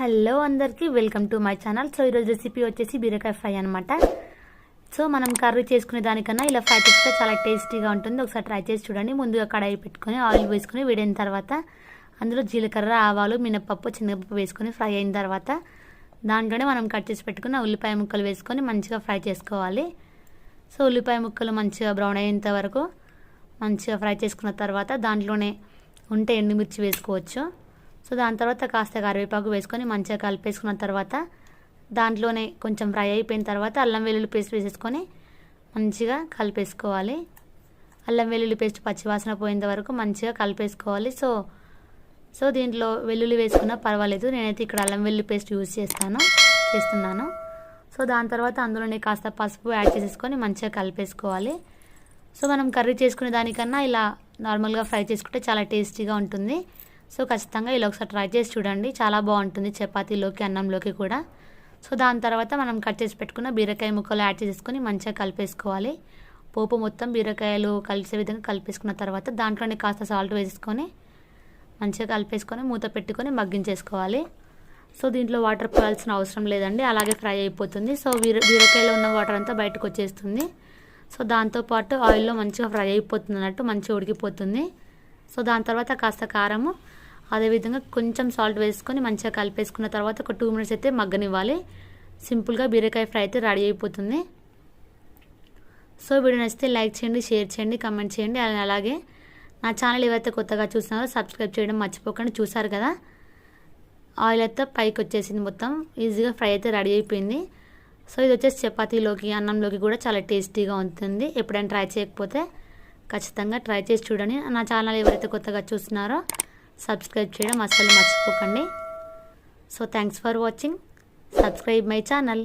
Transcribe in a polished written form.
Hello అందరికీ welcome to my channel. So ఈరోజు recipe వచ్చేసి బీరకాయ ఫ్రై అనమాట. సో మనం కర్రీ చేసుకునే దానికన్నా ఇలా ఫ్రై చేస్తే చాలా టేస్టీగా ఉంటుంది. ఒకసారి ట్రై చేసి చూడండి. ముందుగా కడాయి పెట్టుకొని ఆయిల్ వేసుకొని వేడిన తర్వాత అందులో జీలకర్ర, ఆవాలు, మినపప్పు, శనగపప్పు వేసుకొని ఫ్రై అయిన తర్వాత దాంట్లోనే మనం కట్ చేసి పెట్టుకున్న ఉల్లిపాయ ముక్కలు వేసుకొని మంచిగా ఫ్రై చేసుకోవాలి. సో ఉల్లిపాయ ముక్కలు మంచిగా బ్రౌన్ అయ్యేంత వరకు మంచిగా ఫ్రై చేసుకున్న తర్వాత దాంట్లోనే ఉంటే ఎండుమిర్చి వేసుకోవచ్చు. సో దాని తర్వాత కాస్త కరివేపాకు వేసుకొని మంచిగా కలిపేసుకున్న తర్వాత దాంట్లోనే కొంచెం ఫ్రై అయిపోయిన తర్వాత అల్లం వెల్లుల్లి పేస్ట్ వేసేసుకొని మంచిగా కలిపేసుకోవాలి. అల్లం వెల్లుల్లి పేస్ట్ పచ్చివాసన పోయేంత వరకు మంచిగా కలిపేసుకోవాలి. సో దీంట్లో వెల్లుల్లి వేసుకున్నా పర్వాలేదు, నేనైతే ఇక్కడ అల్లం వెల్లుల్లి పేస్ట్ యూజ్ చేస్తున్నాను. సో దాని తర్వాత అందులోనే కాస్త పసుపు యాడ్ చేసేసుకొని మంచిగా కలిపేసుకోవాలి. సో మనం కర్రీ చేసుకునే దానికన్నా ఇలా నార్మల్గా ఫ్రై చేసుకుంటే చాలా టేస్టీగా ఉంటుంది. సో ఖచ్చితంగా ఇలా ఒకసారి ట్రై చేసి చూడండి, చాలా బాగుంటుంది చపాతీలోకి, అన్నంలోకి కూడా. సో దాని తర్వాత మనం కట్ చేసి పెట్టుకున్న బీరకాయ ముక్కలు యాడ్ చేసేసుకొని మంచిగా కలిపేసుకోవాలి. పోపు మొత్తం బీరకాయలు కలిసే విధంగా కలిపేసుకున్న తర్వాత దాంట్లోనే కాస్త సాల్ట్ వేసుకొని మంచిగా కలిపేసుకొని మూత పెట్టుకొని మగ్గించేసుకోవాలి. సో దీంట్లో వాటర్ పోయాల్సిన అవసరం లేదండి, అలాగే ఫ్రై అయిపోతుంది. సో బీరకాయలో ఉన్న వాటర్ అంతా బయటకు వచ్చేస్తుంది. సో దాంతోపాటు ఆయిల్లో మంచిగా ఫ్రై అయిపోతుంది అన్నట్టు, మంచిగా ఉడికిపోతుంది. సో దాని తర్వాత కాస్త కారము, అదేవిధంగా కొంచెం సాల్ట్ వేసుకొని మంచిగా కలిపేసుకున్న తర్వాత ఒక 2 మినిట్స్ అయితే మగ్గనివ్వాలి. సింపుల్గా బీరకాయ ఫ్రై అయితే రెడీ అయిపోతుంది. సో వీడియో నచ్చితే లైక్ చేయండి, షేర్ చేయండి, కామెంట్ చేయండి. అలాగే నా ఛానల్ ఏవైతే కొత్తగా చూస్తున్నారో సబ్స్క్రైబ్ చేయడం మర్చిపోకండి. చూసారు కదా, ఆయిల్ అయితే పైకి వచ్చేసింది, మొత్తం ఈజీగా ఫ్రై అయితే రెడీ అయిపోయింది. సో ఇది వచ్చేసి చపాతీలోకి, అన్నంలోకి కూడా చాలా టేస్టీగా ఉంటుంది. ఎప్పుడైనా ట్రై చేయకపోతే ఖచ్చితంగా ట్రై చేసి చూడండి. నా ఛానల్ ఎవరైతే కొత్తగా చూస్తున్నారో సబ్స్క్రైబ్ చేయడం అస్సలు మర్చిపోకండి. So thanks for watching. Subscribe my channel.